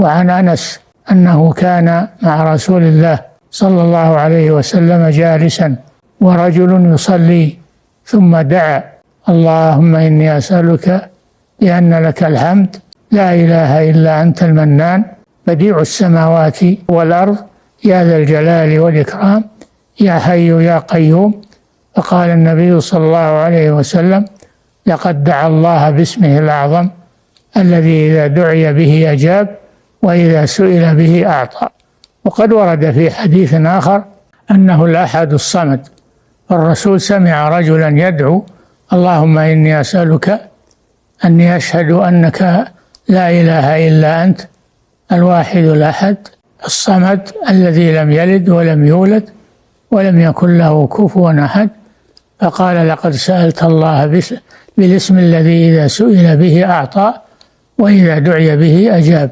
وعن أنس أنه كان مع رسول الله صلى الله عليه وسلم جالسا ورجل يصلي ثم دعا: اللهم إني أسألك بأن لك الحمد لا إله إلا أنت المنان بديع السماوات والأرض يا ذا الجلال والإكرام يا حي يا قيوم. فقال النبي صلى الله عليه وسلم: لقد دعا الله باسمه الأعظم الذي إذا دعي به أجاب وإذا سئل به أعطى. وقد ورد في حديث آخر أنه الأحد الصمد، والرسول سمع رجلا يدعو: اللهم إني أسألك أني أشهد أنك لا إله إلا أنت الواحد الأحد الصمد الذي لم يلد ولم يولد ولم يكن له كفوا أحد. فقال: لقد سألت الله بالاسم الذي إذا سئل به أعطى وإذا دعي به أجاب.